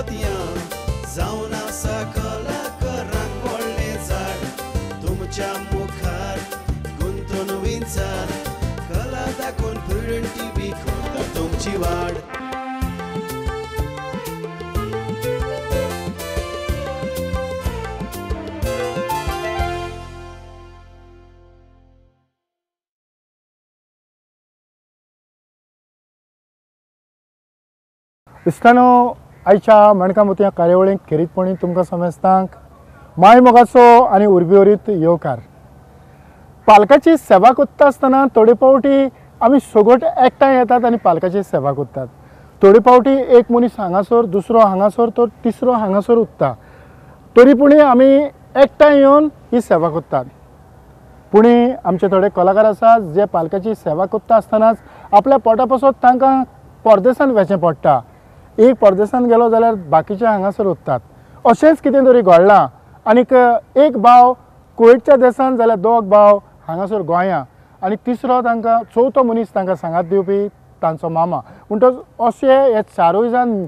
मोतयां जावन आसा कलाकारांक व्हडलें झाड तुमच्या मुखार गुंतून विंचार कला दाखोवन प्रुडंट टीव्ही करता तुमची वाड इश्टानो आयच्या मणका मोतया कार्यावळीक खेरीतपणी तुमकां समेस्तांक माय मोगाचो आनी उर्बीवरीत येवकार. पालकाची सेवा कोत्ता आसतना थोडे फावटी आमी सगोट एकठांय येतात आनी पालकाची सेवा कोत्तात. थोडे फावटी एक मनीस हांगासर दुसरो हांगासर तर तिसरो हांगासर उरता तरी पूण आमी एकठांय येवन ही सेवा कोत्तात. पूण आमचे थोडे कलाकार आसात जे पालकाची सेवा कोत्ता आसतनाच आपल्या पोटा पासत तांकां परदेसान वचचें पडटा. एक परदेसान गेलो जाल्यार बाकीचे हांगासर उरतात. अशेंच कितें तरी घडलां आनीक एक भाव कुवेतच्या देशांत जाल्यार दोग भाव हांगासर गोंयां आनी तिसरो तांकां चवथो मनीस तांकां सांगात दिवपी तांचो मामा. म्हणटच अशे हे चारूय जाण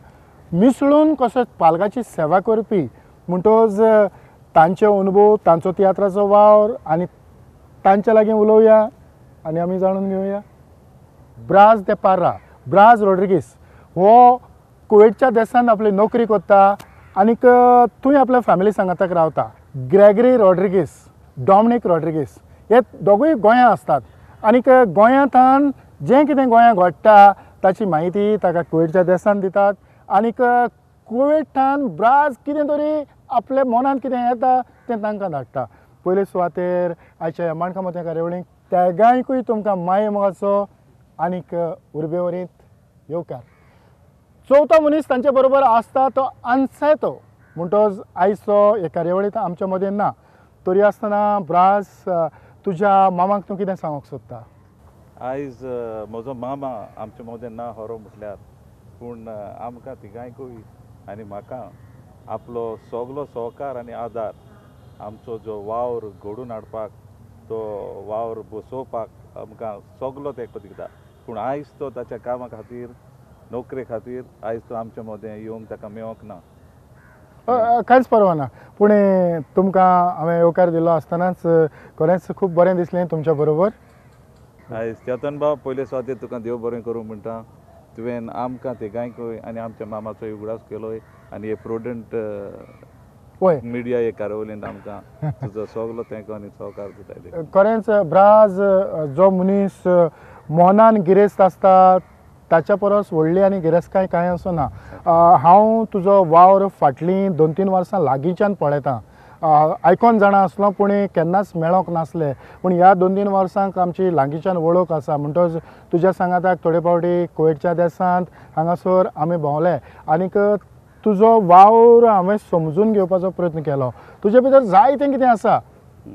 मिसळून कशे पालकाची सेवा करपी म्हणटच तांचे अनुभव तांचो तियात्राचो वावर आनी तांचे लागीं उलोवया आनी आमी जाणून घेवया. ब्राज दे पार्रा ब्राज रॉड्रिगीस हो कुवेतच्या देशांत आपली नोकरी करता आनीक थंय आपल्या फॅमिली सांगाताक रावता. ग्रेगरी रॉड्रिगीस डॉमिनीक रॉड्रिगीस हे दोगूय गोंयांत आसतात आनीक गोंयांत जें कितें गोंयांत घडटा ताची म्हायती ताका कुवेतच्या देशांत दितात आनीक कुवेतान ब्राज कितें तरी आपल्या मनांत कितें येता तें तांकां धाडटा. पयले सुवातेर आयच्या मणका मोतया कार्यावळीक तेगांयकूय तुमकां माये मोगाचो आनीक उर्बेवरीत येवकार. चवथो मनीस तांचे बरोबर आसता तो आन्सेतो म्हणटच आयचो हे कार्यावळींत आमच्या मदें ना तरी आसतना ब्राज तुज्या मामाक तूं कितें सांगूंक सोदता? आयज म्हजो मामा आमच्या मदें ना खरो म्हटल्यार पूण आमकां तिगांयकूय आनी म्हाका आपलो सगलो सहकार आनी आदार आमचो जो वावर घडोवन हाडपाक तो वावर बसोवपाक आमकां सगलो तेंको दिता. पूण आयज तो ताच्या कामा खातीर नोकरे खातीर आयज तो आमच्या मदें येवंक ताका मेळोंक ना. कांयच परवा ना पूण तुमकां हांवें येवकार दिलो आसतनाच खरेंच खूब बरें दिसलें तुमच्या बरोबर. आयज चेतन बाब पयले सुवातेर तुका देव बरें करूं म्हणटा. तुवें आमकां तिगांयकूय आनी आमच्या मामाचोय उगडास केलोय आनी हे प्रुडंट वय मिडिया हे कार्यावळींत आमकां तुजो सगलो तेंको आनी सहकार दिता. खरेंच ब्राज जो मनीस मनान गिरेस्त आसता ताच्या परस व्हडली आनी गिरेस्तकाय कांय आसना. हांव तुजो वावर फाटलीं 2-3 वर्सां लागींच्यान पळयतां. आयकोन जाणा आसलो पूण केन्नाच मेळोंक नासलें पूण ह्या 2-3 वर्सांक आमची लागींच्यान वळख आसा. म्हणटच तुज्या सांगाताक थोडे फावटी कुवेतच्या देशांत हांगासर आमी भोंवले आनीक तुजो वावर हांवें समजून घेवपाचो प्रयत्न केलो. तुजे भितर जायतें कितें आसा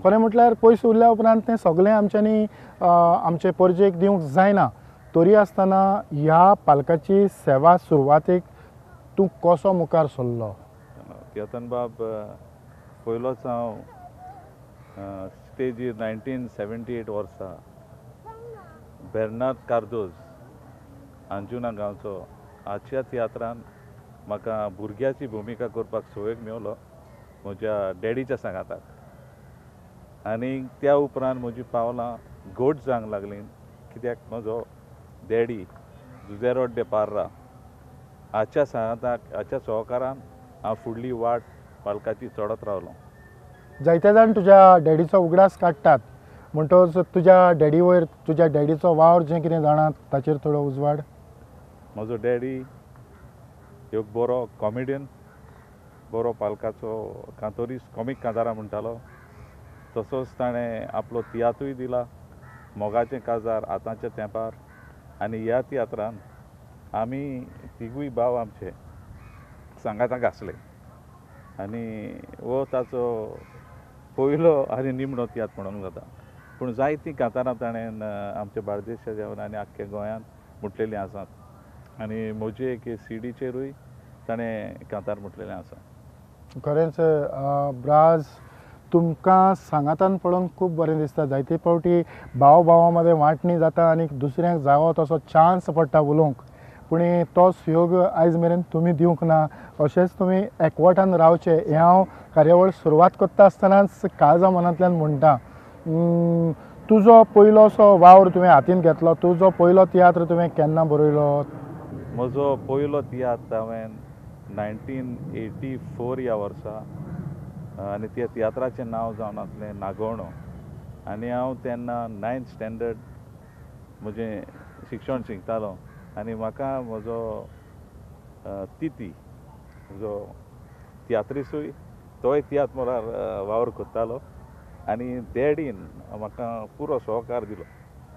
खरें म्हटल्यार पयस उरल्या उपरांत तें सगळें आमच्यांनी आमचे परजेक दिवंक जायना. तरी आसतना ह्या पालकाची सेवा सुरवातेक तूं कसो मुखार सरलो? चेतन बाब पयलोच हांव स्टेजीर 1978 वर्सा बेर्नार्ड कार्दोज अंजुना गांवचो आच्या तियात्रान म्हाका भुरग्याची भुमिका करपाक सवयक मेवलो म्हज्या डॅडीच्या सांगाताक आनी त्या उपरांत म्हजी पावलां घट जावंक लागलीं कित्याक म्हजो डॅडी जुझेरो दे पार्रा हाच्या सांगाताक हाच्या सहकारान हांव फुडली वाट पालकाची चडत रावलो. जायते जाण तुज्या डॅडीचो उगडास काडटात म्हणटच तुज्या डॅडी वयर तुज्या डॅडीचो वावर जें कितें जाणात ताचेर थोडो उजवाड. म्हजो डॅडी एक बरो कॉमेडियन बरो पालकाचो कांतोरीस कॉमीक कांतारा म्हणटालो. तसोच ताणें आपलो तियात्रूय दिला मोगाचें काजार आतांच्या तेंपार आनी ह्या तियात्रान आमी तिगूय भाव आमचे सांगाताक आसले आनी हो ताचो पयलो आनी निमणो तियात्र म्हणूंक जाता. पूण जायतीं कांतारां ताणें आमच्या बार्देशा देंवन आनी आख्ख्या गोंयांत म्हटलेलीं आसात आनी म्हजे एक सीडीचेरूय ताणें कांतार म्हटलेलें आसा. खरेंच ब्राज तुमकां सांगातान पळोवंक खूब बरें दिसता. जायते फावटी भाव भावा मदें वांटणी जाता आनी दुसऱ्यांक जावो तसो चान्स पडटा उलोवंक पूण तो सहयोग आयज मेरेन तुमी दिवंक ना अशेंच तुमी एकवटान रावचे हें हांव कार्यावळ सुरवात करता आसतनाच काळजा मनांतल्यान म्हणटा. तुजो पयलोसो वावर तुवें हातीन घेतलो, तुजो पयलो तियात्र तुवें केन्ना बरयलो? म्हजो पयलो तियात्र हांवें 1984 ह्या वर्सा आनी त्या तियात्राचें नांव जावन आसलें नागोणो. आनी हांव तेन्ना 9th स्टँडर्ड म्हजें शिक्षण शिकतालो आनी म्हाका म्हजो तिती जो तियात्रिसूय तोय तियात्र म्हळ्यार वावर करतालो आनी डॅडीन म्हाका पुरो सहकार दिलो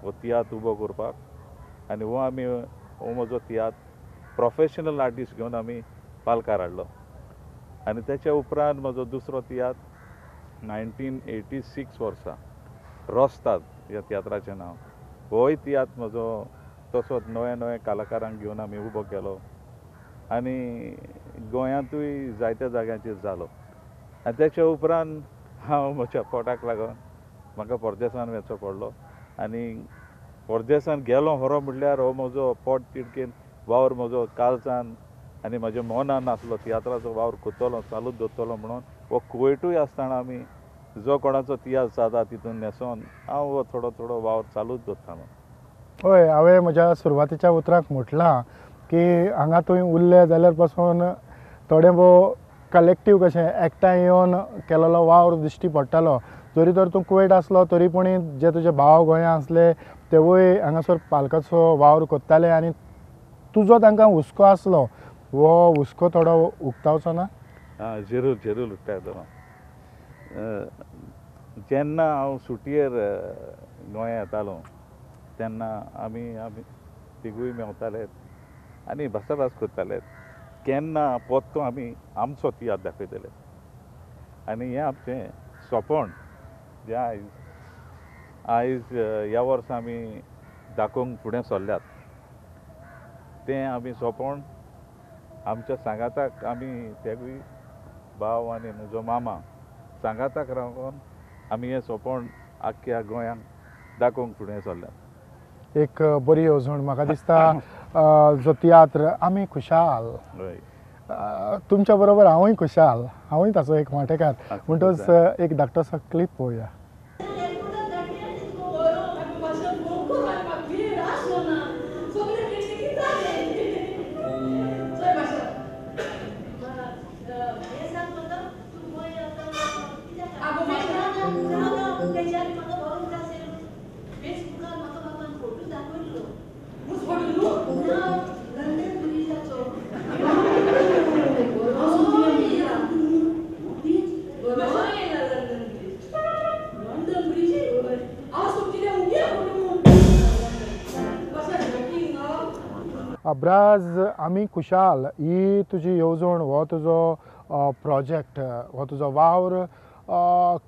हो तियात्र उबो करपाक आनी हो म्हजो तियात्र प्रोफेशनल आर्टिस्ट घेवन आमी पालकार हाडलो. आनी तेच्या उपरांत म्हजो दुसरो तियात्र 1986 वर्सा रोस्ताद ह्या तियात्राचें नांव. होय तियात्र म्हजो तसोच नव्या कलाकारांक घेवन आमी उबो केलो आनी गोंयांतूय जायत्या जाग्यांचेर जालो. आनी तेच्या उपरांत हांव म्हज्या पोटाक लागून म्हाका परदेसान वचचो पडलो आनी परदेसान गेलो खरो म्हणल्यार हो म्हजो पोट तिडकेन वावर म्हजो काळजान आनी म्हज्या मनान नासलो तियात्राचो वावर करतलो चालूच दवरतलो म्हणून. हो कुवेटूय आसतना आमी जो कोणाचो तियात्र जाता तितून न्हेसोन हांव हो थोडो थोडो वावर चालूच दवरतालो. हय, हांवें म्हज्या सुरवातीच्या उतराक म्हटलां की हांगा तुवें उरले जाल्यार पासून थोडे भोव कलेक्टीव कशें एकठांय येवन केलेलो वावर दिश्टी पडटालो. जरी तर तूं कुवेट आसलो तरी पूण जे तुजे भाव गोंयांत आसले तेवूय हांगासर पालकाचो वावर करताले आनी तुजो तांकां हुस्को आसलो. हो हुस्को थोडो उक्तावचो ना? जरूर जरूर उक्तायतलो. जेन्ना हांव सुटयेर गोंया येतालो तेन्ना आमी तिगूय मेवताले आनी भासाभास करताले. केन्ना परतो आमी आमचो तियात्र दाखयतले आनी हें आमचें सोपण जें आयज ह्या वर्सा आमी दाखोवंक फुडें सरल्यात तें आमी सोपण आमच्या सांगाताक आमी तेगूय भाव आनी म्हजो मामा सांगाताक रावन आमी हें सोपण आख्ख्या गोंयांक दाखोवंक फुडें सरल्यात. एक बरी येवजण म्हाका दिसता. जो तियात्र आमी खुशाल तुमच्या बरोबर हांवूय खुशाल, हांवूय ताचो एक वांटेकार म्हणटच एक धाकटोसो क्लिप पळोवया. ब्राज आमी खुशाल ही तुजी येवजण, हो तुजो प्रोजेक्ट, हो तुजो वावर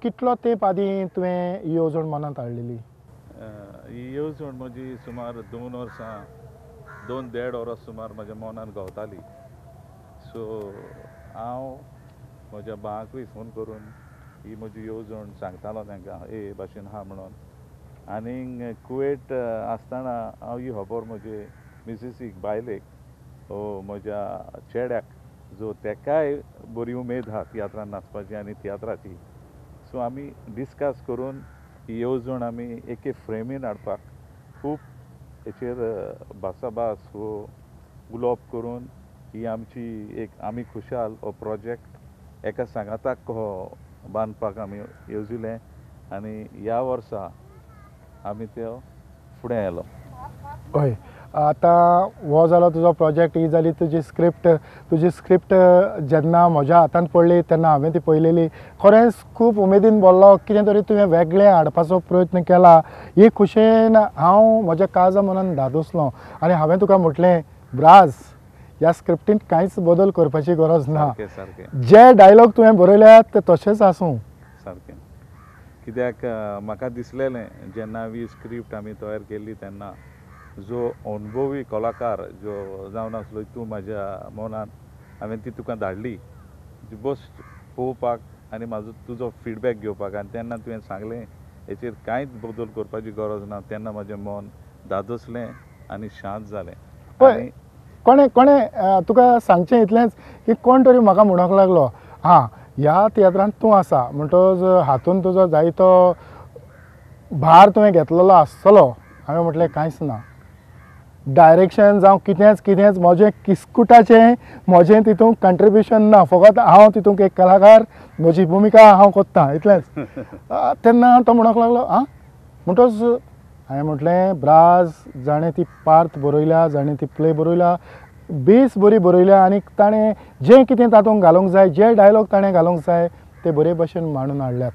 कितलो तेंप आदीं तुवें ही येवजण मनांत हाडलेली? ही येवजण म्हजी सुमार 2 वर्सां 2-1.5 वर्स सुमार म्हज्या मनान घोवताली. सो हांव म्हज्या भावाकूय फोन करून ही म्हजी येवजण सांगतालो तांकां हे भाशेन आहा म्हणून. आनी कुवेट आसतना हांव ही खबर म्हजे मिसेसीक बायलेक म्हज्या चेड्याक जो तेकाय बरी उमेद आहा तियात्रान नाचपाची आनी तियात्राची. सो आमी डिस्कस करून ही येवजण आमी एके फ्रेमीन हाडपाक खूब हेचेर भासाभास वो उलोवप करून ही आमची एक आमी खुशाल हो प्रोजेक्ट एका सांगाताक कहो बांदपाक आमी येवजिल्लें आनी ह्या वर्सा आमी त्यो फुडें येयलो. हय, आतां हो जालो तुजो प्रोजेक्ट, ही जाली तुजी स्क्रिप्ट जेन्ना म्हज्या हातांत पडली तेन्ना हांवें ती पळयलेली. खरेंच खूब उमेदीन बोल्लो, कितें तरी तुवें वेगळें हाडपाचो प्रयत्न केला. ही खुशेन हांव म्हज्या काळजा मनान धादोसलो आनी हांवें तुका म्हटलें ब्राज ह्या स्क्रिप्टींत कांयच बदल करपाची गरज ना, जे डायलॉग तुवें बरयल्यात ते तशेंच आसूं. सारकें, कित्याक म्हाका दिसलेलें जेन्ना ही स्क्रिप्ट आमी तयार केल्ली तेन्ना जो अनुभवी कलाकार जो जावन आसलो तूं म्हाज्या मनान हांवें ती तुका धाडली बस पळोवपाक आनी म्हाजो तुजो फिडबॅक घेवपाक. आनी तेन्ना तुवें सांगलें हेचेर कांयच बदल करपाची गरज ना. तेन्ना म्हजें मन धादोसलें आनी शांत जालें. कोणे कोणे तुका सांगचें इतलेंच की कोण तरी म्हाका म्हणूंक लागलो हां ह्या तियात्रांत तूं आसा म्हणटच हातून तुजो जायतो भार तुवें घेतलेलो आसतलो. हांवें म्हटलें कांयच ना. डायरेक्शन जावं कितेंच म्हजें किस्कुटाचें म्हजें तितूंत कंट्रिब्युशन ना. फकत हांव तितूंत एक कलाकार म्हजी भुमिका हांव कोत्तां इतलेंच. तेन्ना तो म्हणूंक लागलो आं म्हणटच हांवें म्हटलें ब्राज जाणें ती पार्ट बरयल्या जाणें ती प्ले बरयल्या बेस बरी बरयल्या आनी ताणें जें कितें तातूंत घालूंक जाय जे डायलॉग ताणें घालूंक जाय ते बरे भशेन मांडून हाडल्यात.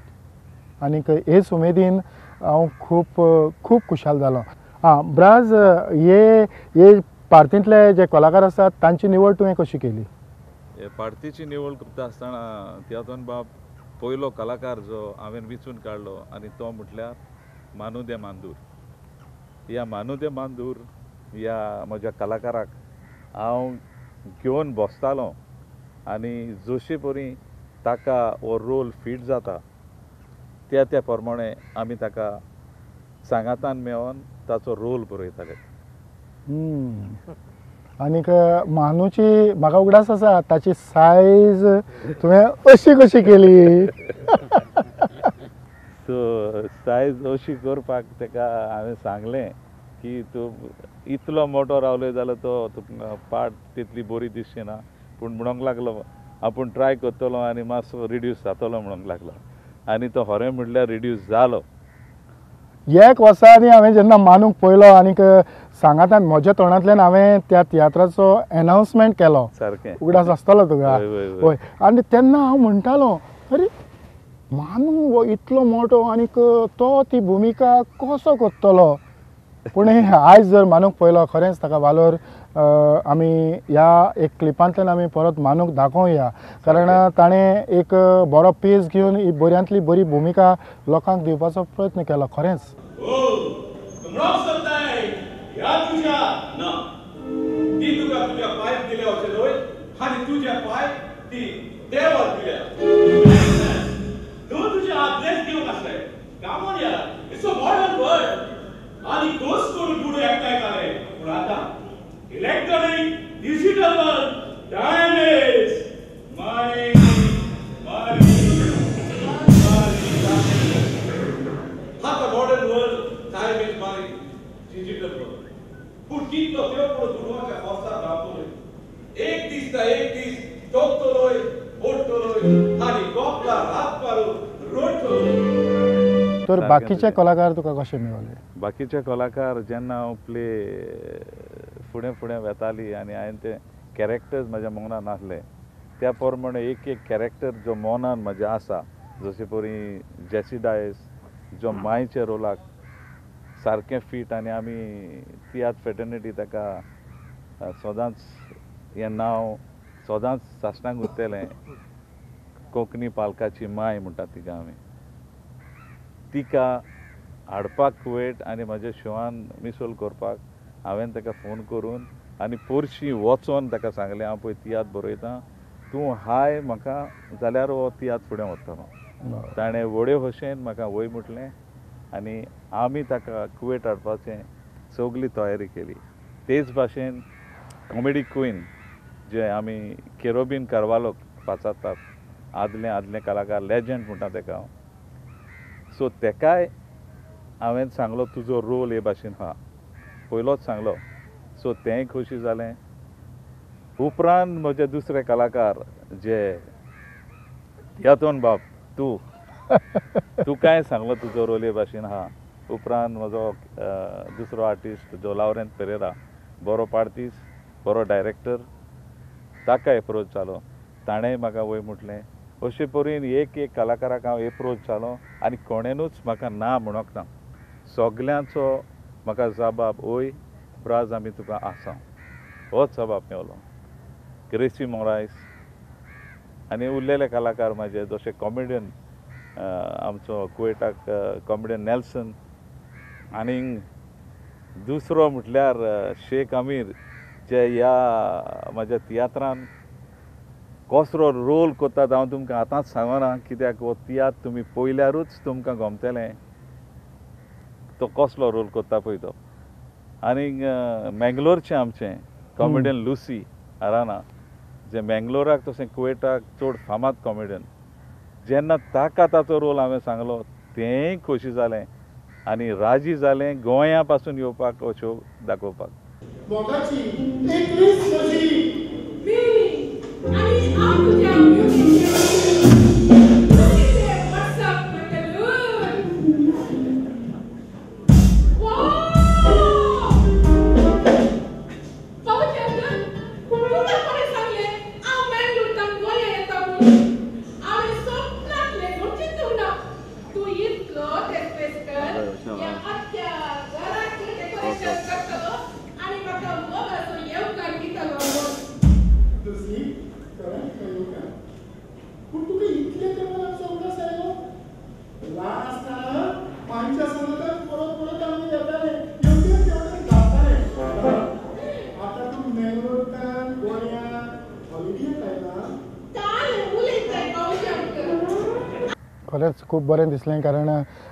आनीक हेच उमेदीन हांव खूब खुशाल जालो. हां ब्राज हे पार्टींतले जे कलाकार आसात तांची निवड तुवें कशी केली? पार्टीची निवड करता आसतना तियात्रान बाब पयलो कलाकार जो हांवें वेंचून काडलो आनी तो म्हटल्यार मानू दे मांदूर. ह्या मानू दे मांदूर ह्या म्हज्या कलाकाराक हांव घेवन बसतालो आनी जशे परी ताका हो रोल फिट जाता त्या प्रमाणे आमी ताका सांगातान मेळोन ताचो रोल बरयताले. आनीक मानूची म्हाका उगडास आसा ताची सायज तुवें अशी कशी केली? सो सायज अशी करपाक ताका हांवें सांगलें की तूं इतलो मोठो रावलो जाल्यार तो तुका पार्ट तितली बरी दिसची ना. पूण म्हणूंक लागलो आपूण ट्राय करतलो आनी मातसो रिड्यूस जातलो म्हणूंक लागलो आनी तो खरें म्हणल्यार रिड्यूस जालो. एक वर्सांनी हांवें जेन्ना मानूक पळयलो आनीक सांगातान म्हज्या तोंडांतल्यान हांवें त्या तियात्राचो एनावन्समेंट केलो. सारकें उगडास आसतलो तुका? हय. आनी तेन्ना हांव म्हणटालो अरे मानू हो इतलो मोठो आनीक तो ती भुमिका कसो करतलो. पूण आयज जर मानूक पळयलो खरेंच ताका वालोर आमी ह्या एक क्लिपांतल्यान आमी परत मानूक दाखोवया कारण ताणें एक बरो पेस घेवन ही बऱ्यांतली बरी भुमिका लोकांक दिवपाचो प्रयत्न केलो खरेंच. आणि तोच करून पुढे एकटाय काले पण आता इलेक्ट्रॉनिक डिजिटल डायनेमिक्स माय आता modern world time is my digital world पूण कितलो तेव पण दुडवाच्या फॉर्सा रावतलोय एक दीस टोकतलोय ओडटलोय आणि गोपला हात मारून रोडतलोय. तर बाकीचे कलाकार तुका कशे मेळले? बाकीचे कलाकार जेन्ना हांव प्ले फुडें वेताली आनी हांवें ते कॅरेक्टर्स म्हाज्या मनान नासले त्या प्रमाणे एक कॅरेक्टर जो मनान म्हाज्या आसा जशे परी जेसी डायस जो मायच्या रोलाक सारकें फीट आनी आमी तियात्र फेटर्निटी ताका सदांच हें नांव सदांच साश्टांक उरतलें. कोंकणी पालकाची माय म्हणटात तिका आमी. तिका हाडपाक वेट आनी म्हाज्या शोआन मिसोल करपाक हांवें ताका फोन करून आनी पोरशी वचोन ताका सांगलें हांव पळय तियात्र बरयतां तूं हाय म्हाका जाल्यार हो तियात्र फुडें व्हरतलो. ताणें व्हड्यो भशेन म्हाका वय म्हटलें आनी आमी ताका कुवेट हाडपाचें सगली तयारी केली. तेच भाशेन कॉमेडी क्वीन जे आमी केरोबीन कारवालोक वाचतात आदले कलाकार लेजंड म्हणटा ताका हांव. सो तेकाय हांवें सांगलो तुजो रोल हे भाशेन आहा पयलोच सांगलो. सो तेंय खोशी जालें. उपरांत म्हजे दुसरे कलाकार जे यातोन बाब तूं काय सांगलो तुजो रोल हे भाशेन आहा. उपरांत म्हजो दुसरो आर्टिस्ट जो लावरेंत पेरेरा बरो पार्टीस बरो डायरेक्टर ताका एप्रोच जालो. ताणेंय म्हाका वय म्हटलें. अशे परीन एक कलाकाराक हांव एप्रोच जालो आनी कोणेनूच म्हाका ना म्हणोंक ना. सगल्यांचो म्हाका जबाब ओय ब्राज आमी तुका आसा होच जबाब मेवलो. ग्रेसी मोरायस आनी उरलेले कलाकार म्हाजे जशे कॉमेडियन आमचो कुवेटाक कॉमेडियन नेल्सन आनी दुसरो म्हटल्यार शेख अमीर जे ह्या म्हाज्या तियात्रान कसलो रोल करतात हांव तुमकां आतांच सांगना कित्याक हो तियात्र तुमी पयल्यारूच तुमकां गमतलें तो कसलो रोल करता पळय तो. आनी मँगलोरचें आमचें कॉमेडियन लुसी अराना जे मँगलोराक तशें कुवेटाक चड फामाद कॉमेडियन जेन्ना ताका ताचो रोल हांवें सांगलो तेंय खोशी जालें आनी राजी जालें गोंया पासून येवपाक हो शो दाखोवपाक. मोगाची एकलीच सोजी आणि हांव तुज्या म्युझिक WhatsApp खरेंच खूब बरें दिसलें कारण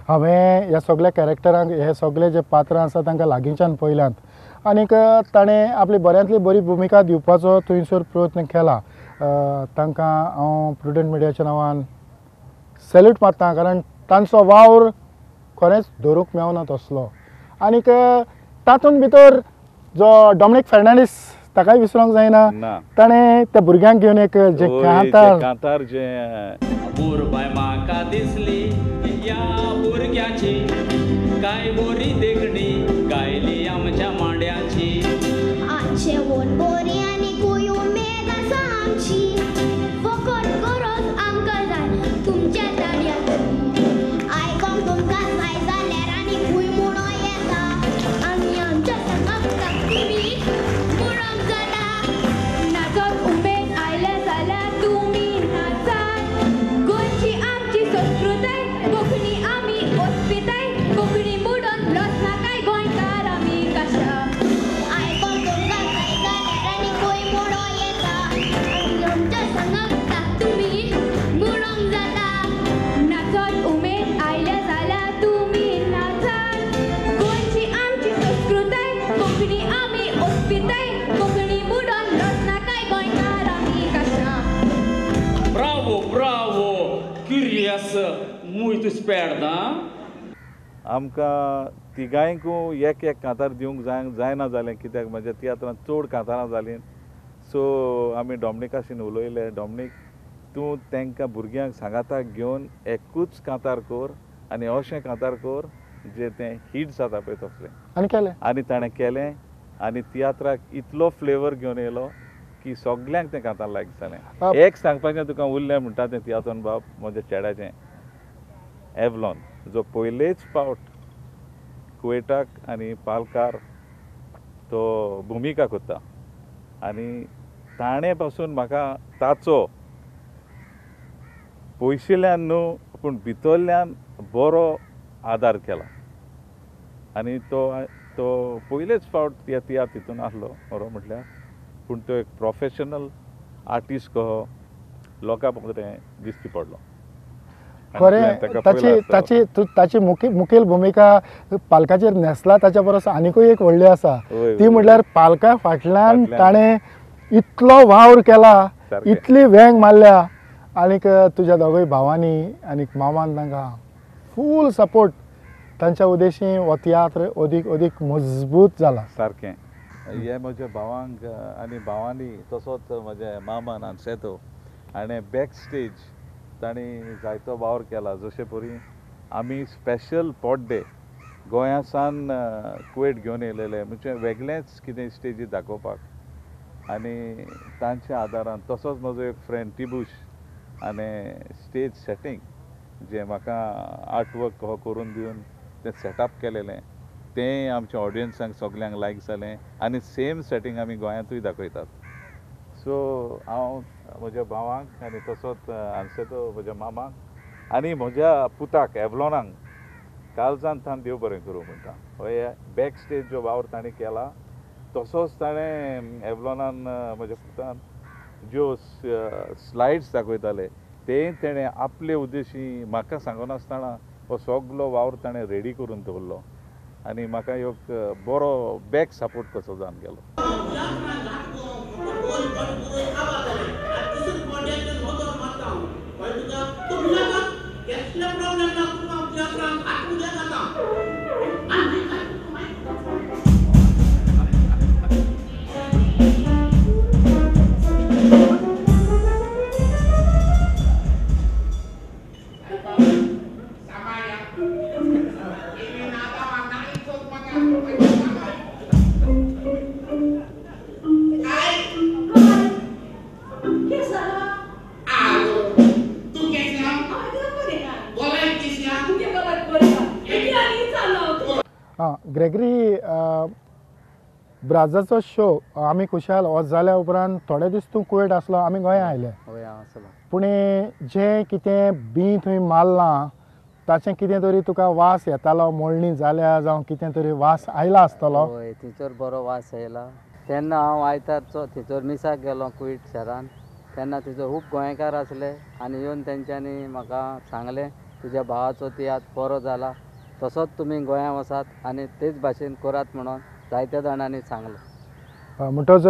हांवें ह्या सगळ्या कॅरेक्टरांक हे सगळे जे पात्रां आसा तांकां लागींच्यान पळयल्यात आनीक ताणें आपली बऱ्यांतली बरी भुमिका दिवपाचो थंयसर प्रयत्न केला. तांकां हांव प्रुडंट मिडियाच्या नांवान सॅल्यूट मारतां कारण तांचो वावर खरेंच धरूंक मेळना तसलो. आनीक तातूंत भितर जो डॉमिनीक फर्नांडीस ताकाय विसरूंक जायना. ताणें त्या भुरग्यांक घेवन एक जे कांतार जे बाय म्हाका दिसली या भुरग्याची काय बोरी देखणी गायली आमच्या मांड्याची आमचे वन बोरी आनी गोय उमेद आसा आमची फकत गरज आमकां जाय तुमच्या दाड्याची आयकूंक तुमकां जाय जाल्यार आनी खूंय म्हणो येता आनी आमच्या संगाक तुमी म्हणूंक जाता नाचत उमेद आयले जाल्यार तुमी नाचात गोंयची आमची संस्कृताय कोंकणी आमी ओस्पिताय कोंकणी बुडोवन लसना काय गोंयकार आमी कशा आयकूंक तुमकां जाय जाल्यार आनी खंय म्हणो येता आनी आमच्या संगाक तुमी म्हणूंक जाता नाचत उमेद आयले जाल्यार तुमी नाचात गोंयची आमची संस्कृताय कोंकणी आमी ओस्पिताय कोंकणी बुडोवन लसना काय गोंयकार आमी कशा. Bravo Bravo curious muito esperta. आमकां तिगांयकू एक एक कांतार दिवंक जायना जालें कित्याक म्हज्या तियात्रांत चड कांतारां जालीं सो आमी डॉमिनिकाशीन उलयले डॉमिनीक तूं तांकां भुरग्यांक सांगाताक घेवन एकूच कांतार कोर आनी अशें कांतार कोर जें तें हिट जाता पळय तसलें आनी केलें आनी ताणें केलें आनी तियात्राक इतलो फ्लेवर घेवन येयलो की सगल्यांक तें कांतार लायक जालें. एक सांगपाचें तुका उरलें म्हणटा तें तियात्रान बाब म्हज्या चेड्याचें एवलॉन जो पयलेच फावट कुवेटाक आनी पालकार तो भुमिका करता आनी ताणें पासून म्हाका ताचो पयशेल्यान न्हू पूण भितरल्यान बरो आदार केला आनी तो पयलेच फावट तियात्र हितून आहलो बरो म्हटल्यार पूण तो एक प्रोफेशनल आर्टिस्ट कहो लोकां बरें दिश्टी पडलो. खरें ताची मुखेल भुमिका पालकाचेर न्हेसला ताच्या परस आनीकूय एक व्हडली आसा ती म्हणल्यार पालका फाटल्यान ताणें इतलो वावर केला इतली वेंग मारल्या आनीक तुज्या दोगूय भावांनी आनीक मामान तांकां फूल सपोर्ट तांच्या उद्देशी हो तियात्र अदीक मजबूत जाला. सारकें हे म्हज्या भावांक आनी भावांनी तसोच म्हज्या मामान आनसेतो हाणें बॅक स्टेज तांणी जायतो वावर केला. जशे परी आमी स्पेशल पॉट डे गोंया सावन कुवेट घेवन येयलेले म्हणजे वेगळेंच कितें स्टेजी दाखोवपाक आनी तांच्या आदारान तसोच म्हजो एक फ्रेंड टिबूश आनी स्टेज सेटींग जें म्हाका आर्ट वर्क हो करून दिवन तें सेटअप केलेलें तें आमच्या ऑडियन्सांक सगल्यांक लायक जालें आनी सेम सेटींग आमी गोंयांतूय दाखयतात. सो हांव म्हज्या भावांक आनी तसोच आनसेतो म्हज्या मामाक आनी म्हज्या पुताक एवलॉनाक कालचान थान देव बरें करूं म्हणटा. हो बॅक स्टेज जो वावर ताणें केला तसोच ताणें एवलॉनान म्हज्या पुतान ज्यो स्लायड्स दाखयताले तें तेणें आपले उद्देशी म्हाका सांगनासतना हो सगलो वावर ताणें रेडी करून दवरलो आनी म्हाका एक बरो बॅक सपोर्ट कसो जावन गेलो. ग्रेगरी ब्राजाचो शो आमी खुशाल वच जाल्या उपरांत थोडे दीस तूं कुवेट आसलो आमी गोंया आयले पूण जें कितें बी थंय मारलां ताचें कितें तरी तुका वास येतालो मोळणी जाल्या जावं कितें तरी वास आयला आसतलो थंयसर बरो वास येयला तेन्ना हांव आयतारचो थंयसर मिसाक गेलो कुवेट शारान तेन्ना थंयसर खूब गोंयकार आसले आनी येवन तेंच्यांनी म्हाका सांगलें तुज्या भावाचो तियात्र बरो जाला तसोच तुमी गोंया वसात आनी तेच भाशेन करात म्हणून जायत्या जाणांनी सांगलें म्हणटच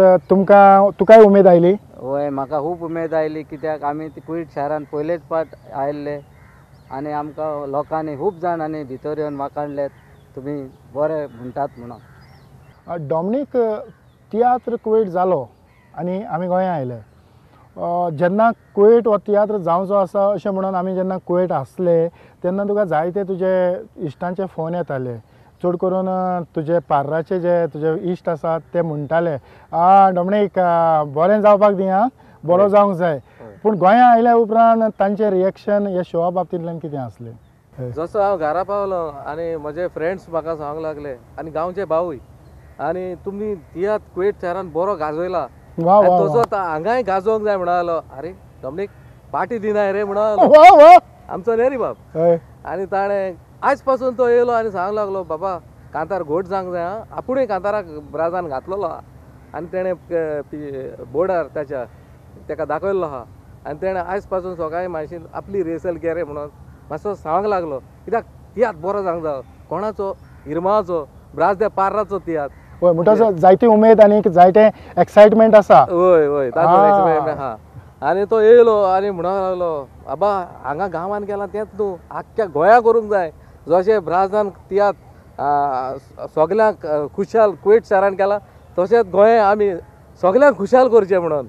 तुकाय उमेद आयली हय म्हाका खूब उमेद आयली कित्याक आमी कुवेट शारान पयलेच पाट आयिल्ले आनी आमकां लोकांनी खूब जाणांनी भितर येवन वाखाणलें तुमी बरें म्हणटात म्हणून डॉमिनीक तियात्र कुवेट जालो आनी आमी गोंया आयले जेन्ना कुवेट हो तियात्र जावचो आसा अशें म्हणून आमी जेन्ना कुवेट आसले तेन्ना तुका जायते तुजे इश्टांचे फोन येताले चड करून तुजे पार्राचे जे तुजे इश्ट आसात ते म्हणटाले डॉमिनीक बरें जावपाक दी आं बरो जावंक जाय पूण गोंया आयल्या उपरांत तांचें रिएक्शन ह्या शोआ बाबतींतल्यान कितें आसलें जसो हांव घरा पावलो आनी म्हजे फ्रेंड्स म्हाका सांगूंक लागले आनी गांवचे भावूय आनी तुमी तियात्र कुवेट शारान बरो गाजयला तसो हांगाय गाजोवंक जाय म्हणलो अरे डॉमिनीक पार्टी दिनाय रे म्हणलो आमचो नेरी बाब आनी ताणें आयज पासून तो येयलो आनी सांगूंक लागलो बाबा कांतार घोट जावंक जाय आं आपुणूय कांताराक ब्राजान घातलेलो आहा आनी तेणें बोर्डार ताका दाखयल्लो आहा आनी तेणें आयज पासून सकाळीं मातशी आपली रिहर्सल केरे म्हणून मातसो सांगूंक लागलो कित्याक तियात्र बरो जावंक जाय कोणाचो इरमाचो ब्राज दे पार्राचो तियात्र हय म्हणटा जायती उमेद आनी जायते एक्सायटमेंट आसा हय हय ताचो एक्सायटमेंट आहा आनी तो येयलो आनी म्हणूंक लागलो बाबा हांगा गांवांत गेला तेंच न्हू आख्ख्या गोंया करूंक जाय जशें ब्राजान तियात्र सगल्यांक खुशाल कुवेट शारान केला तशेंच गोंय आमी सगल्यांक खुशाल करचें म्हणून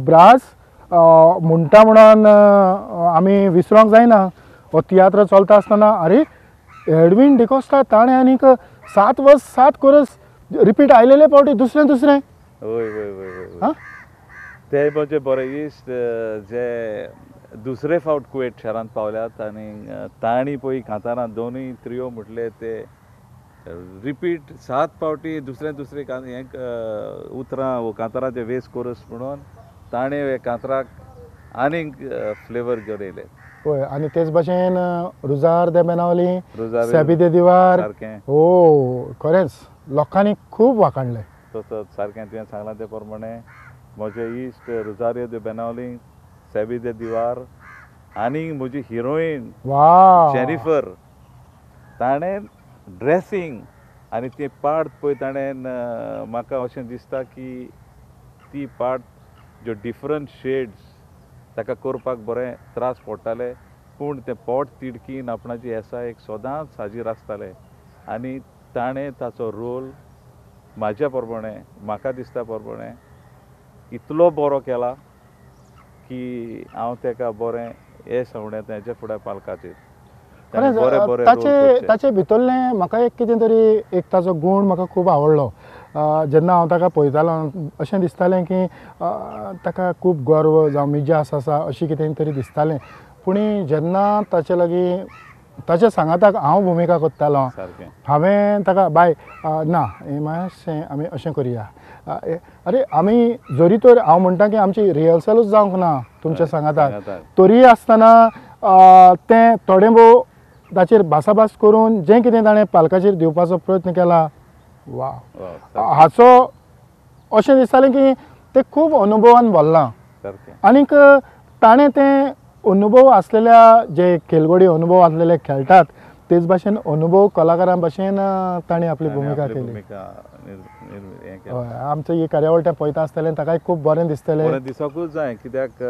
ब्राज म्हणटा म्हणून आमी विसरोंक जायना हो तियात्र चलता आसतना अरे एडवीन डिकोस्टा ताणें आनीक 7 वर्स 7 कोरस रिपीट आयलेले पावटी दुसरें वय वय वय वय ते म्हणजे बरे इश्ट जे दुसरे फावट कुवेट शारांत पावल्यात आनी तांणी पळय कांतारां दोनूय त्रियो म्हटले ते रिपीट 7 पावटी दुसरे हें उतरां कांताराचे वेस कोरस म्हणून ताणें हे कांतराक आनीक फ्लेवर घेवन येयले हय आनी तेच भाशेन रुजार दे बेनावली सॅबी दे दिवार सारकें हो खरेंच लोकांनी खूब वाखाणलें तसोच सारकें तुवें सांगलां ते प्रमाणे म्हजे इश्ट रुजारियो दे बेनावली सॅबी दे दिवार आनी म्हजी हिरोईन जेनिफर ताणें ड्रेसींग आनी ती पार्ट पळय ताणें म्हाका अशें दिसता की ती पार्ट ज्यो डिफरंट शेड्स ताका करपाक बरें त्रास पडटाले पूण तें पोट तिडकीन आपणाची येसाय सदांच हाजीर आसतालें आनी ताणें ताचो रोल म्हाज्या प्रमाणे म्हाका दिसता प्रमाणे इतलो बरो केला की हांव ताका बरें हें सांगणें तेच्या फुडें पालकाचेर ताणें बरे बरे ताचे भितरलें म्हाका एक कितें तरी एक ताचो गूण म्हाका खूब आवडलो. जेन्ना हांव ताका पळयतालो अशें दिसतालें की ताका खूब गर्व जावं मिजास आसा अशी कितें तरी दिसतालें. पूण जेन्ना ताचे लागीं ताच्या सांगाताक हांव भुमिका करतालो हांवें ताका बाय ना हें मातशें आमी अशें करुया अरे आमी जरी तर हांव म्हणटा की आमची रिहर्सलूच जावंक ना तुमच्या सांगाताक तरी आसतना तें थोडें भोव ताचेर भासाभास करून जें कितें ताणें पालकाचेर दिवपाचो प्रयत्न केला वा हाचो अशें दिसतालें की तें खूब अनुभवान भरलां. आनीक ताणें तें अनुभव आसलेल्या जे खेळगडी अनुभव आसलेले खेळटात तेच भाशेन अनुभव कलाकारां भाशेन ताणें आपली भुमिका केली. आमचो ही कार्यावळ तें पळयता आसतलें ताकाय खूब बरें दिसतलें. दिसोकूच जाय कित्याक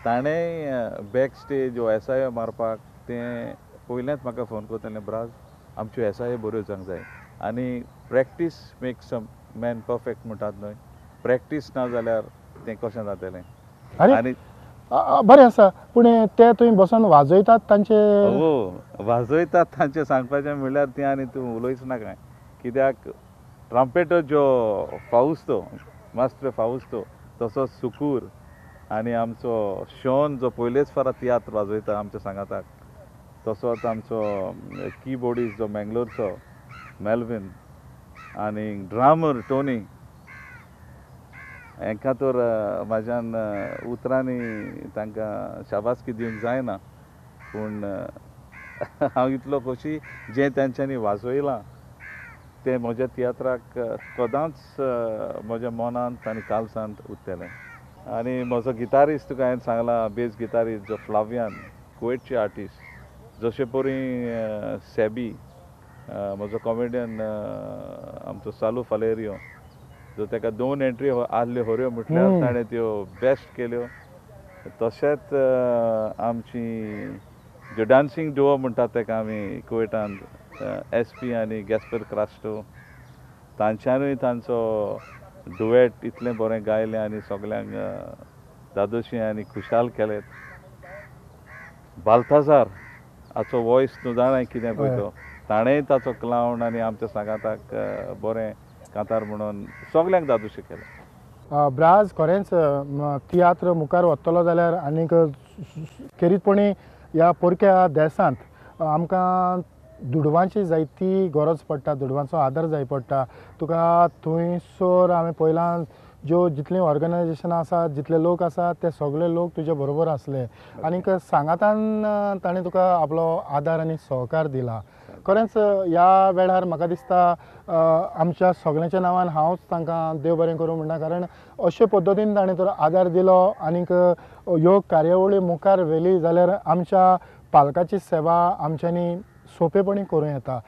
ताणें बॅक स्टेज वो SIO मारपाक तें पयलेंच म्हाका फोन करतालें ब्राज आमच्यो SIO बऱ्यो जावंक जाय आनी practice makes a man perfect म्हणटात न्हय प्रॅक्टीस ना जाल्यार तें कशें जातलें. आनी बरें आसा पूण ते तुवें बसून वाजयतात तांचे वाजयतात तांचें सांगपाचें म्हणल्यार तें आनी तूं उलयच नाका कित्याक ट्रम्पेटर जो फावुस्तो मास्टर फावुस्तो तसोच सुकूर आनी आमचो शॉन जो पयलेच फारा तियात्र वाजयता आमच्या सांगाताक तसोच आमचो कीबोर्डिस्ट जो मँगलोरचो मेल्विन आनी ड्रामर टोनी हांकां तर म्हाज्यान उतरांनी तांकां शाबासकी दिवंक जायना पूण हांव इतलो खोशी जें तांच्यांनी वाजयलां तें म्हज्या तियात्राक सदांच म्हज्या मनांत आनी काळजांत उरतलें. आनी म्हजो गिटारिस्ट तुका हांवें सांगलां बेज गिटारिस्ट जो फ्लावियान कुवेटचे आर्टिस्ट जशे परी सॅबी म्हजो कॉमेडियन आमचो सालू फालेरियो जो ताका 2 एंट्री आसल्यो होऱ्यो म्हटल्यार ताणें त्यो बेस्ट केल्यो. तशेंच आमची ज्यो डान्सिंग डुओ म्हणटात ताका आमी कुवेटांत SP आनी गॅस्पर क्रास्टो तांच्यानूय तांचो डुएट इतलें बरें गायलें आनी सगल्यांक दादोशी आनी खुशाल केलें. बाल्ताजार हाचो वॉयस न्हू जाणाय कितें पळय तो ताणेंय ताचो क्लावन आनी आमच्या सांगाताक बरें कांतार म्हणून सगल्यांक दादोशी केलें. ब्राज खरेंच तियात्र मुखार वतलो जाल्यार आनीक खेरीतपणी ह्या पोरक्या देसांत आमकां दुडवांची जायती गरज पडटा दुडवांचो आदार जाय पडटा. तुका थंयसर हांवें पयलां ज्यो जितलीं ऑर्गनायजेशनां आसात जितले लोक आसात ते सगळे लोक तुजे बरोबर आसले आनीक सांगातान ताणें तुका आपलो आदार आनी सहकार दिला. खरेंच ह्या वेळार म्हाका दिसता आमच्या सगळ्यांच्या नांवान हांवच तांकां देव बरें करूं म्हणटा कारण अशे पद्दतीन ताणें तर आदार दिलो आनीक ह्यो कार्यावळी मुखार व्हेली जाल्यार आमच्या पालकाची सेवा आमच्यांनी सोंपेपणी करूं येता.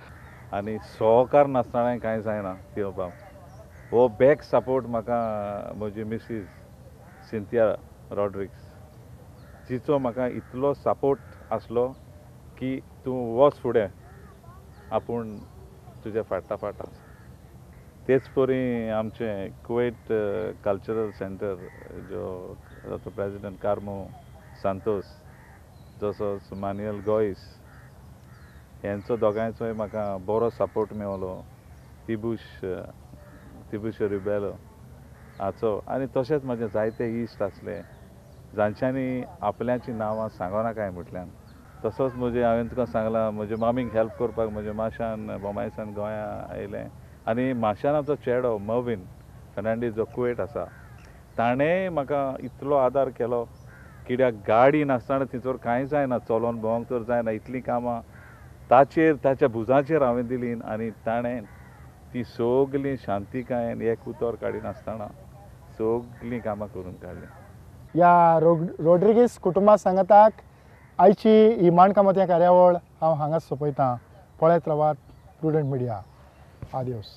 आनी सहकार नासतना कांय जायना तियोपाक हो बॅक सपोर्ट म्हाका म्हजी मिसीस सिंथिया रॉड्रिग्स जिचो म्हाका इतलो सपोर्ट आसलो की तूं वच फुडें आपूण तुज्या फाटा फाट आसा. तेच परी आमचें कुवेट कल्चरल सेंटर जो ताचो प्रेजिडेंट कार्मो सांतोस तसोच मान्युएल गॉयस हेंचो दोगांयचोय म्हाका बरो सपोर्ट मेळ्ळो. तिबूश रिबेलो हाचो आनी तशेंच म्हाजे जायते इश्ट आसले जांच्यांनी आपल्याची नांवां सांगोना म्हटल्यान. तसोच म्हजे हांवें तुका सांगलां म्हजे मामीक हेल्प करपाक म्हजे माशान बोमायसान गोंयां आयलें आनी माशानाचो चेडो मर्विन फर्नांडीस जो कुवेट आसा ताणेंय म्हाका इतलो आदार केलो कित्याक गाडी नासतना तिचोर कांय जायना चलोन भोंवंक तर जायना इतलीं कामां ताच्या भुजाचेर हांवें दिलीं आनी ताणें ती सगलीं शांतीकायेन एक उतर काडिनासतना सगलीं कामां करून काडलीं. ह्या रॉड्रिगीस कुटुंबा सांगाताक आयची ही माणकामती कार्यावळ हांव हांगाच सोंपयतां. पळयत रावात प्रुडंट मिडिया. आदियोस.